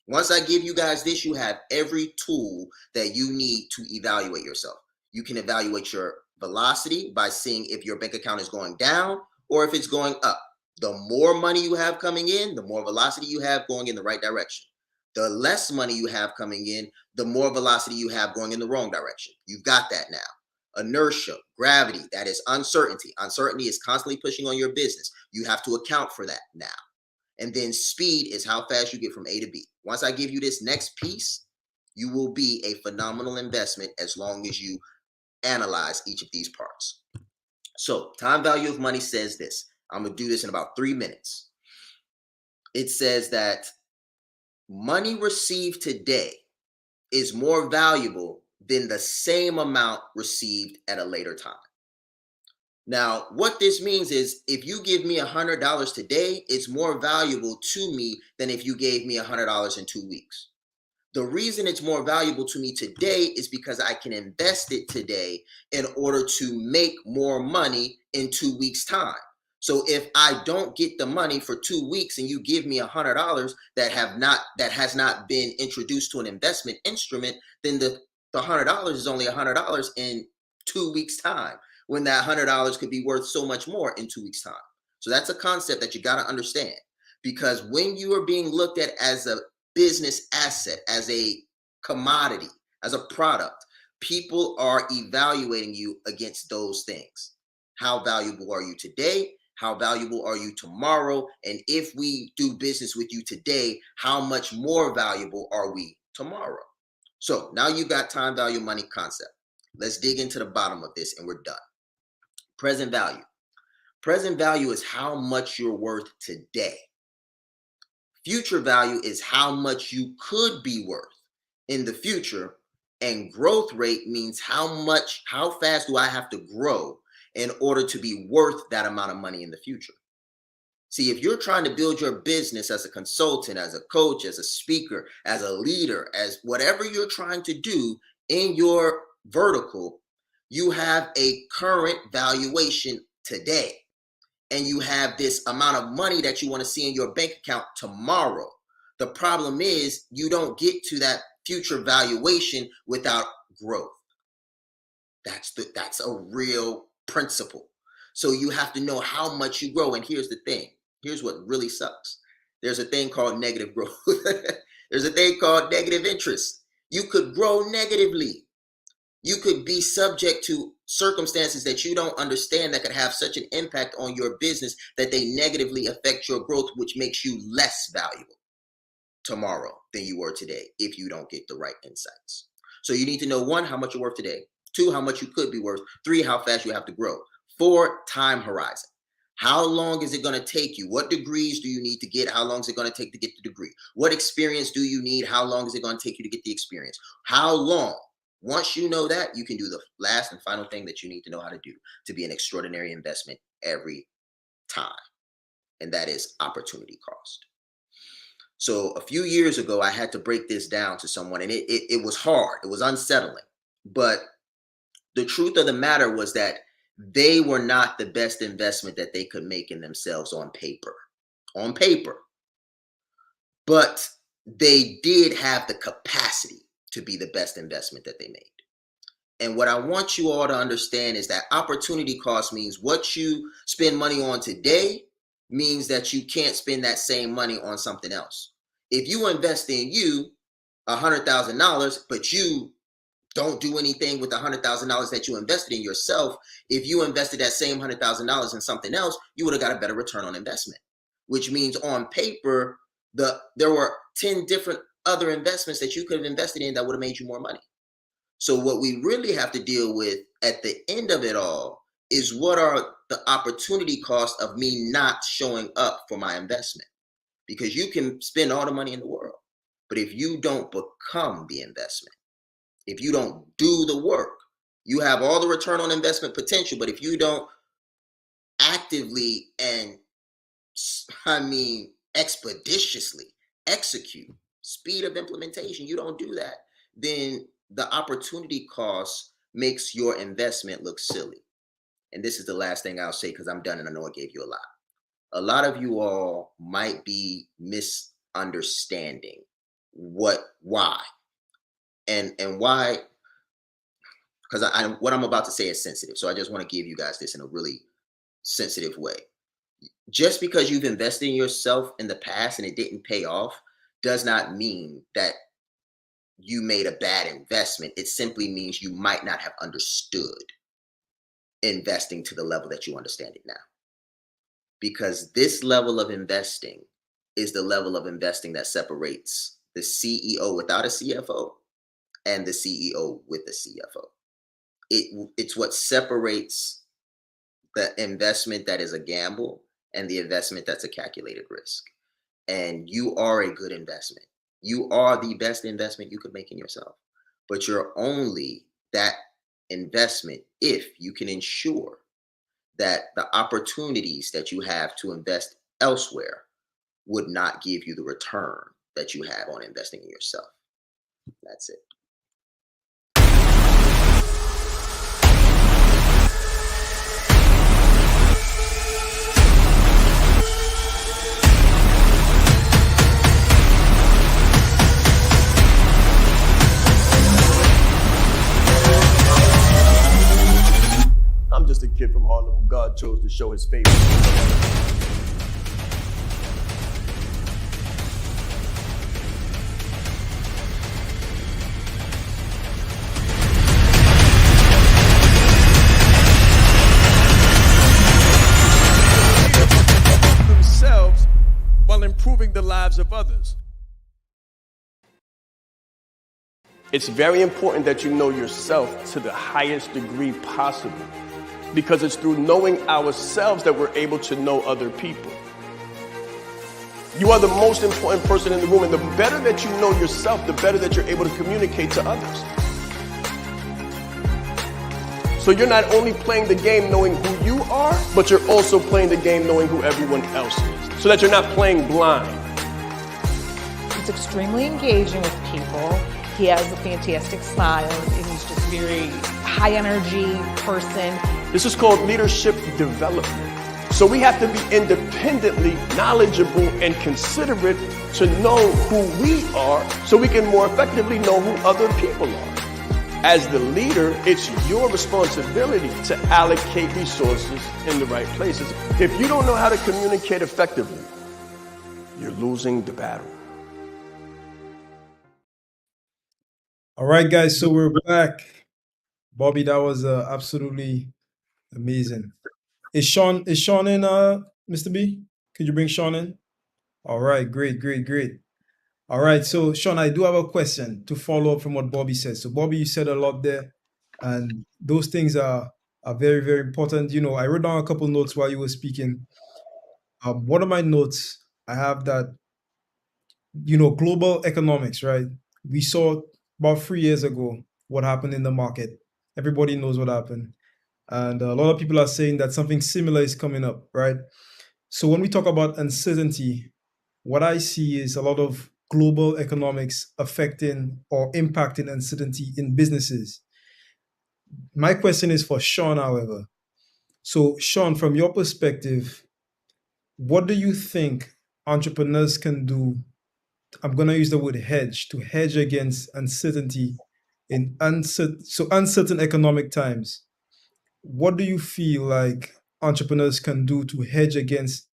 C: Once I give you guys this, you have every tool that you need to evaluate yourself. You can evaluate your velocity by seeing if your bank account is going down or if it's going up. The more money you have coming in, the more velocity you have going in the right direction. The less money you have coming in, the more velocity you have going in the wrong direction. You've got that now. Inertia, gravity, that is uncertainty. Uncertainty is constantly pushing on your business. You have to account for that now. And then speed is how fast you get from A to B. Once I give you this next piece, you will be a phenomenal investment as long as you analyze each of these parts. So time value of money says this. I'm going to do this in about 3 minutes. It says that money received today is more valuable than the same amount received at a later time. Now, what this means is if you give me $100 today, it's more valuable to me than if you gave me $100 in 2 weeks. The reason it's more valuable to me today is because I can invest it today in order to make more money in 2 weeks' time. So if I don't get the money for 2 weeks and you give me $100 that has not been introduced to an investment instrument, then the $100 is only $100 in 2 weeks' time, when that $100 could be worth so much more in 2 weeks' time. So that's a concept that you got to understand, because when you are being looked at as a business asset, as a commodity, as a product, people are evaluating you against those things. how valuable are you today? How valuable are you tomorrow? And if we do business with you today, how much more valuable are we tomorrow? So now you got time, value, money concept. Let's dig into the bottom of this and we're done. Present value. Present value is how much you're worth today. Future value is how much you could be worth in the future. And growth rate means how fast do I have to grow in order to be worth that amount of money in the future. See, if you're trying to build your business as a consultant, as a coach, as a speaker, as a leader, as whatever you're trying to do in your vertical, you have a current valuation today. And you have this amount of money that you want to see in your bank account tomorrow. The problem is you don't get to that future valuation without growth. That's a real principle. So you have to know how much you grow. And here's the thing. Here's what really sucks. There's a thing called negative growth. There's a thing called negative interest. You could grow negatively. You could be subject to circumstances that you don't understand that could have such an impact on your business that they negatively affect your growth, which makes you less valuable tomorrow than you were today if you don't get the right insights. So you need to know, 1, how much you're worth today. 2, how much you could be worth. 3, how fast you have to grow. 4, time horizon. How long is it going to take you? What degrees do you need to get? How long is it going to take to get the degree? What experience do you need? How long is it going to take you to get the experience? How long? Once you know that, you can do the last and final thing that you need to know how to do to be an extraordinary investment every time. And that is opportunity cost. So a few years ago, I had to break this down to someone, and it was hard. It was unsettling. But the truth of the matter was that they were not the best investment that they could make in themselves on paper. On paper. But they did have the capacity to be the best investment that they made. And what I want you all to understand is that opportunity cost means what you spend money on today means that you can't spend that same money on something else. If you invest in you $100,000, but you don't do anything with the $100,000 that you invested in yourself, if you invested that same $100,000 in something else, you would have got a better return on investment, which means on paper, there were 10 different other investments that you could have invested in that would have made you more money. So what we really have to deal with at the end of it all is what are the opportunity costs of me not showing up for my investment? Because you can spend all the money in the world, but if you don't become the investment, if you don't do the work, you have all the return on investment potential, but if you don't actively and expeditiously execute, speed of implementation, you don't do that, then the opportunity cost makes your investment look silly. And this is the last thing I'll say because I'm done and I know I gave you a lot. A lot of you all might be misunderstanding why. And why, because what I'm about to say is sensitive. So I just want to give you guys this in a really sensitive way. Just because you've invested in yourself in the past and it didn't pay off does not mean that you made a bad investment. It simply means you might not have understood investing to the level that you understand it now. Because this level of investing is the level of investing that separates the CEO without a CFO and the CEO with the CFO. It's what separates the investment that is a gamble and the investment that's a calculated risk. And you are a good investment. You are the best investment you could make in yourself. But you're only that investment if you can ensure that the opportunities that you have to invest elsewhere would not give you the return that you have on investing in yourself. That's it.
J: I'm just a kid from Harlem who God chose to show his favor. improving the lives of others. It's very important that you know yourself to the highest degree possible, because it's through knowing ourselves that we're able to know other people. You are the most important person in the room, and the better that you know yourself, the better that you're able to communicate to others. So you're not only playing the game knowing who you are, but you're also playing the game knowing who everyone else is, so that you're not playing blind.
O: He's extremely engaging with people. He has a fantastic smile, and he's just very high energy person.
J: This is called leadership development. So we have to be independently knowledgeable and considerate to know who we are, so we can more effectively know who other people are. As the leader, it's your responsibility to allocate resources in the right places. If you don't know how to communicate effectively, you're losing the battle.
A: All right, guys, so we're back. Bobby, that was absolutely amazing. Is Sean in, Mr. B? Could you bring Sean in? All right, great. All right, so Sean, I do have a question to follow up from what Bobby said. So Bobby, you said a lot there, and those things are very, very important. You know, I wrote down a couple notes while you were speaking. One of my notes, I have that, you know, global economics, right? We saw about 3 years ago what happened in the market. Everybody knows what happened. And a lot of people are saying that something similar is coming up, right? So when we talk about uncertainty, what I see is a lot of global economics affecting or impacting uncertainty in businesses. My question is for Sean, however. So, Sean, from your perspective, what do you think entrepreneurs can do? I'm going to use the word hedge, to hedge against uncertainty in uncertain economic times. What do you feel like entrepreneurs can do to hedge against,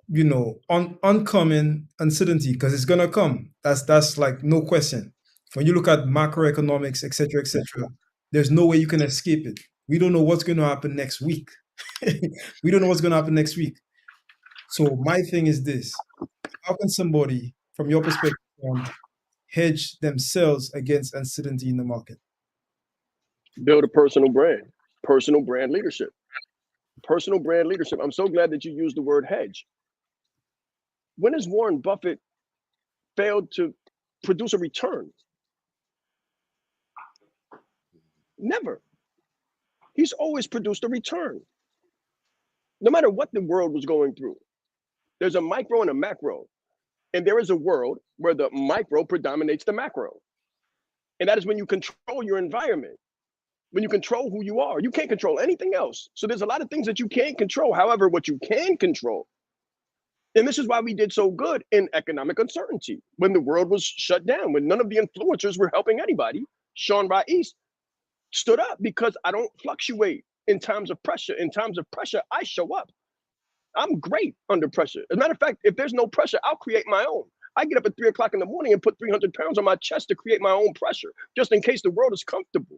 A: you know, oncoming uncertainty? Because it's going to come. That's like no question. When you look at macroeconomics, etc., there's no way you can escape it. We don't know what's going to happen next week. We don't know what's going to happen next week. So my thing is this: how can somebody, from your perspective, hedge themselves against uncertainty in the market?
B: Build a personal brand leadership. Personal brand leadership. I'm so glad that you used the word hedge. When has Warren Buffett failed to produce a return? Never. He's always produced a return. No matter what the world was going through, there's a micro and a macro. And there is a world where the micro predominates the macro. And that is when you control your environment, when you control who you are. You can't control anything else. So there's a lot of things that you can't control. However, what you can control, and this is why we did so good in economic uncertainty, when the world was shut down, when none of the influencers were helping anybody. Sean Raiz stood up because I don't fluctuate in times of pressure. In times of pressure, I show up. I'm great under pressure. As a matter of fact, if there's no pressure, I'll create my own. I get up at 3 o'clock in the morning and put 300 pounds on my chest to create my own pressure, just in case the world is comfortable.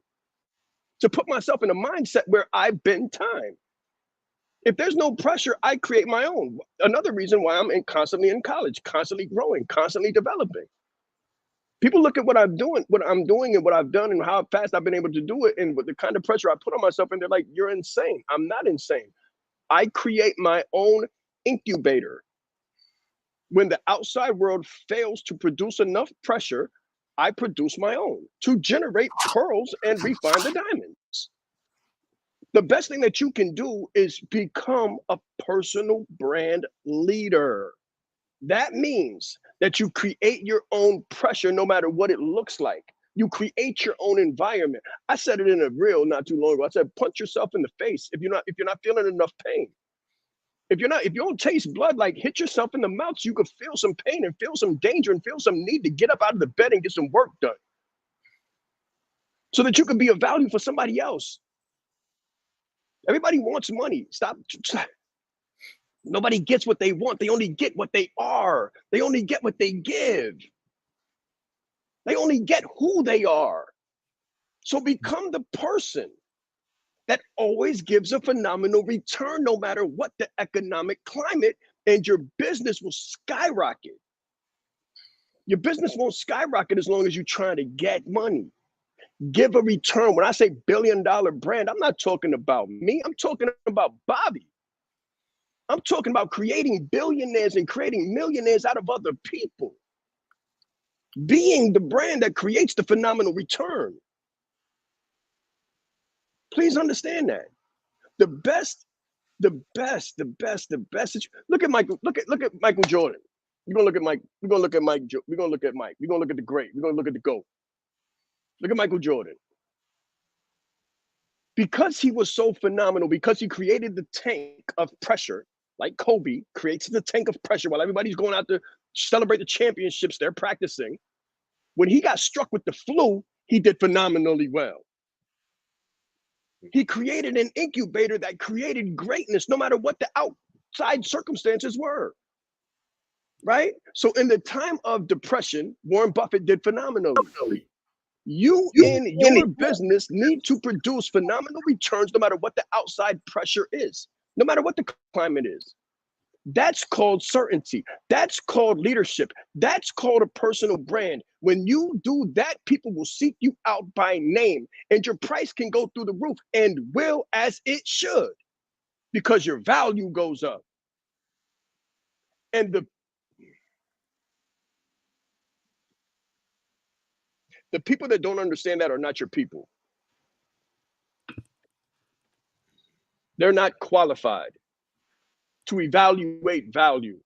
B: To put myself in a mindset where I've been time. If there's no pressure, I create my own. Another reason why I'm constantly in college, constantly growing, constantly developing. People look at what I'm doing and what I've done and how fast I've been able to do it and with the kind of pressure I put on myself, and they're like, you're insane. I'm not insane. I create my own incubator. When the outside world fails to produce enough pressure, I produce my own to generate pearls and refine the diamonds. The best thing that you can do is become a personal brand leader. That means that you create your own pressure no matter what it looks like. You create your own environment. I said it in a reel not too long ago. I said, punch yourself in the face if you're not feeling enough pain. If you don't taste blood, like hit yourself in the mouth so you can feel some pain and feel some danger and feel some need to get up out of the bed and get some work done. So that you can be of value for somebody else. Everybody wants money. Stop. Nobody gets what they want. They only get what they are. They only get what they give. They only get who they are. So become the person that always gives a phenomenal return no matter what the economic climate
J: and your business will skyrocket. Your business won't skyrocket as long as you're trying to get money. Give a return. When I say $1 billion brand, I'm not talking about me. I'm talking about Bobby. I'm talking about creating billionaires and creating millionaires out of other people. Being the brand that creates the phenomenal return. Please understand that. The best. Look at Michael. Look at Michael Jordan. We're gonna look at Mike. We're gonna look at Mike. We're gonna look at Mike. We're gonna look at the great. We're gonna look at the GOAT. Look at Michael Jordan. Because he was so phenomenal, because he created the tank of pressure, like Kobe creates the tank of pressure while everybody's going out to celebrate the championships they're practicing. When he got struck with the flu, he did phenomenally well. He created an incubator that created greatness no matter what the outside circumstances were. Right? So in the time of depression, Warren Buffett did phenomenally. You in your business need to produce phenomenal returns no matter what the outside pressure is, no matter what the climate is. That's called certainty. That's called leadership. That's called a personal brand. When you do that, people will seek you out by name, and your price can go through the roof, and will, as it should, because your value goes up. And the people that don't understand that are not your people. They're not qualified to evaluate value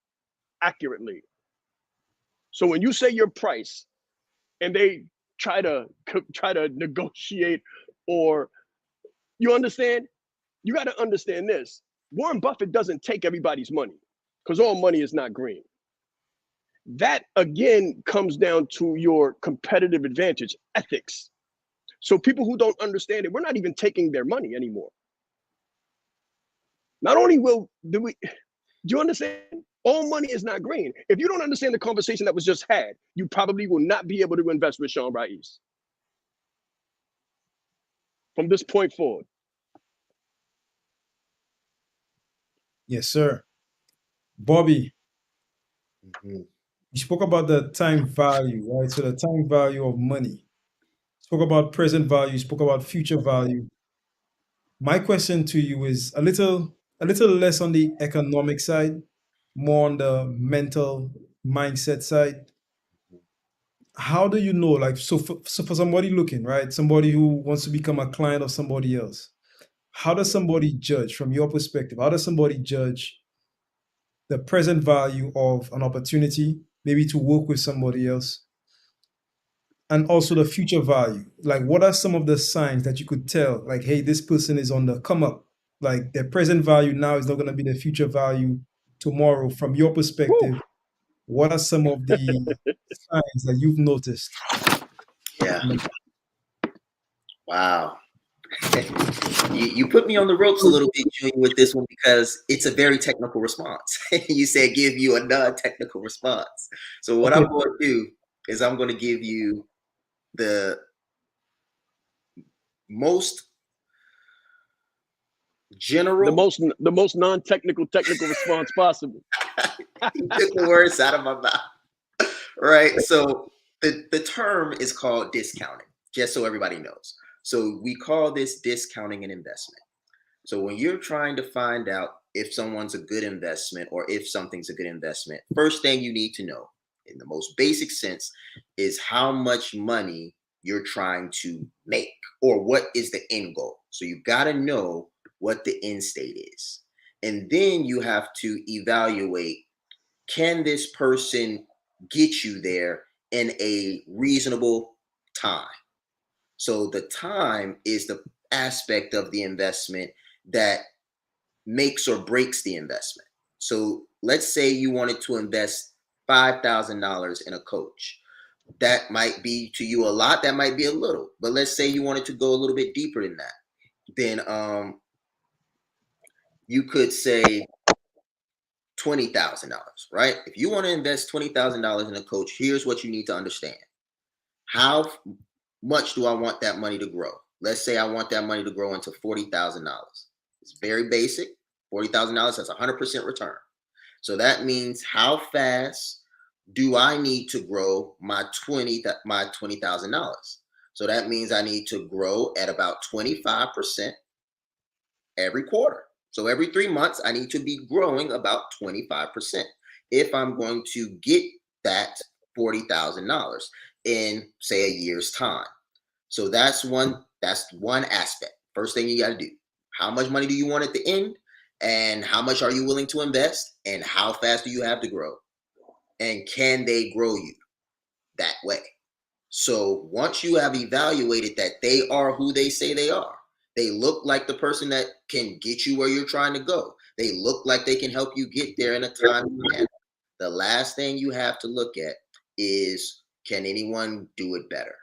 J: accurately. So when you say your price and they try to negotiate, or you understand, you got to understand this. Warren Buffett doesn't take everybody's money, because all money is not green. That again comes down to your competitive advantage, ethics. So people who don't understand it, we're not even taking their money anymore. Not only do you understand? All money is not green. If you don't understand the conversation that was just had, you probably will not be able to invest with Sean Rais from this point forward.
A: Yes, sir. Bobby, you spoke about the time value, right? So the time value of money. Spoke about present value, spoke about future value. My question to you is a little less on the economic side, more on the mental mindset side. How do you know, like, so for somebody looking, right, somebody who wants to become a client of somebody else, how does somebody judge, from your perspective, how does somebody judge the present value of an opportunity, maybe to work with somebody else, and also the future value? Like, what are some of the signs that you could tell, like, hey, this person is on the come up, like their present value now is not going to be the future value tomorrow? From your perspective, what are some of the signs that you've noticed?
C: Yeah. Wow. You put me on the ropes a little bit, Junior, with this one, because it's a very technical response. You said give you a non-technical response. So what I'm going to do is I'm going to give you the most general,
J: the most non-technical technical response possible.
C: You took the words out of my mouth. Right. So the term is called discounting, just so everybody knows. So we call this discounting an investment. So when you're trying to find out if someone's a good investment or if something's a good investment, first thing you need to know, in the most basic sense, is how much money you're trying to make, or what is the end goal. So you've got to know what the end state is. And then you have to evaluate, can this person get you there in a reasonable time? So the time is the aspect of the investment that makes or breaks the investment. So let's say you wanted to invest $5,000 in a coach. That might be to you a lot, that might be a little. But let's say you wanted to go a little bit deeper than that. Then you could say $20,000, right? If you want to invest $20,000 in a coach, here's what you need to understand. How much do I want that money to grow? Let's say I want that money to grow into $40,000. It's very basic. $40,000, that's 100% return. So that means how fast do I need to grow my $20,000? So that means I need to grow at about 25% every quarter. So every 3 months, I need to be growing about 25% if I'm going to get that $40,000 in, say, a year's time. So that's one aspect. First thing you got to do. How much money do you want at the end? And how much are you willing to invest? And how fast do you have to grow? And can they grow you that way? So once you have evaluated that they are who they say they are, they look like the person that can get you where you're trying to go. They look like they can help you get there in a timely manner. The last thing you have to look at is, can anyone do it better?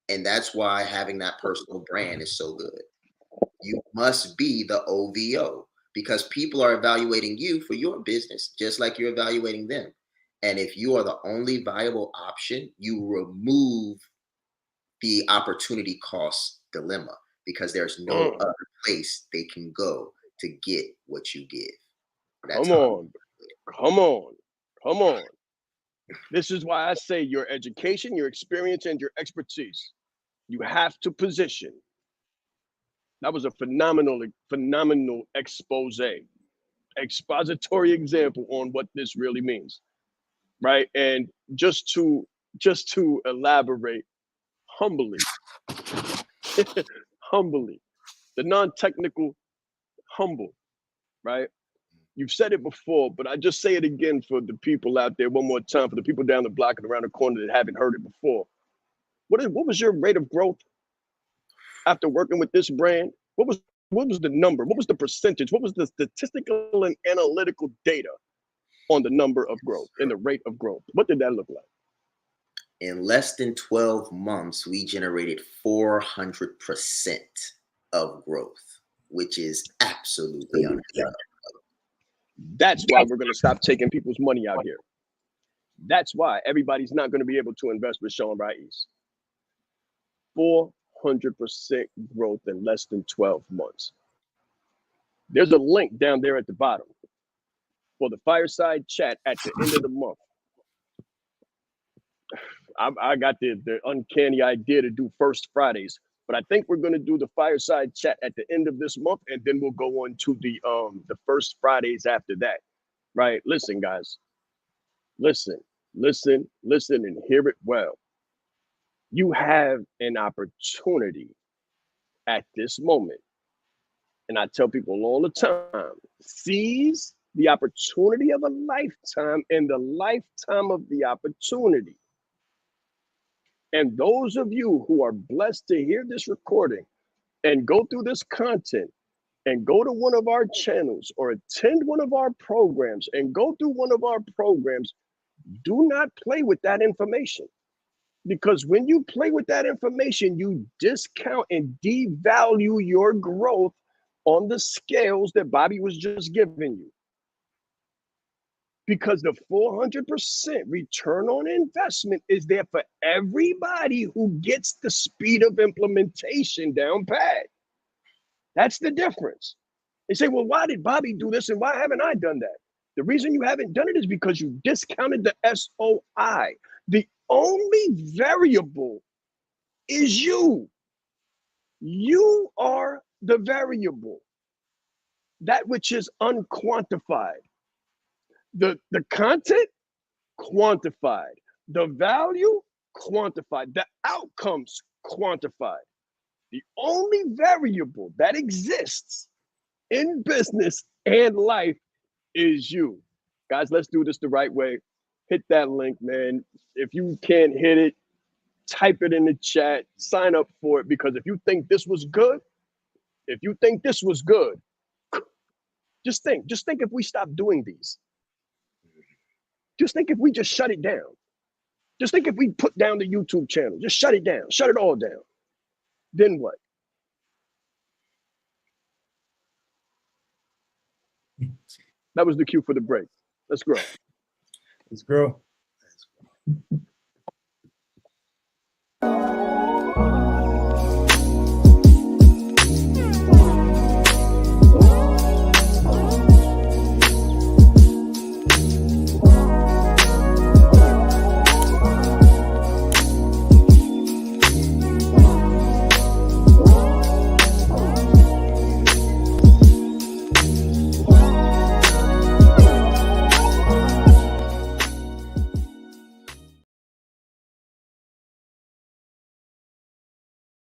C: And that's why having that personal brand is so good. You must be the OVO because people are evaluating you for your business, just like you're evaluating them. And if you are the only viable option, you remove the opportunity cost dilemma because there's no other place they can go to get what you give. That's
B: Come on. Come on. Come on. This is why I say your education, your experience, and your expertise. You have to position. That was a phenomenal expose, expository example on what this really means, right? And just to elaborate humbly, humbly, the non-technical humble, right? You've said it before, but I just say it again for the people out there one more time, for the people down the block and around the corner that haven't heard it before. What was your rate of growth after working with this brand? What was the number? What was the percentage? What was the statistical and analytical data on the number of growth and the rate of growth? What did that look like?
C: In less than 12 months, we generated 400% of growth, which is absolutely unheard of.
B: That's why we're going to stop taking people's money out here. That's why everybody's not going to be able to invest with Sean Raiz. 400% growth in less than 12 months. There's a link down there at the bottom for the fireside chat at the end of the month. I got the uncanny idea to do first Fridays, but I think we're going to do the fireside chat at the end of this month, and then we'll go on to the first Fridays after that. Right? Listen, guys. Listen, and hear it well. You have an opportunity at this moment. And I tell people all the time, seize the opportunity of a lifetime and the lifetime of the opportunity. And those of you who are blessed to hear this recording and go through this content and go to one of our channels or attend one of our programs and go through one of our programs, do not play with that information. Because when you play with that information, you discount and devalue your growth on the scales that Bobby was just giving you. Because the 400% return on investment is there for everybody who gets the speed of implementation down pat. That's the difference. They say, well, why did Bobby do this and why haven't I done that? The reason you haven't done it is because you discounted the SOI. The only variable is you. You are the variable, that which is unquantified. The content, quantified. The value, quantified. The outcomes, quantified. The only variable that exists in business and life is you. Guys, let's do this the right way. Hit that link, man. If you can't hit it, type it in the chat, sign up for it, because if you think this was good, just think if we stop doing these. Just think if we just shut it down. Just think if we put down the YouTube channel, just shut it down, shut it all down. Then what? That was the cue for the break. Let's grow.
A: Let's grow.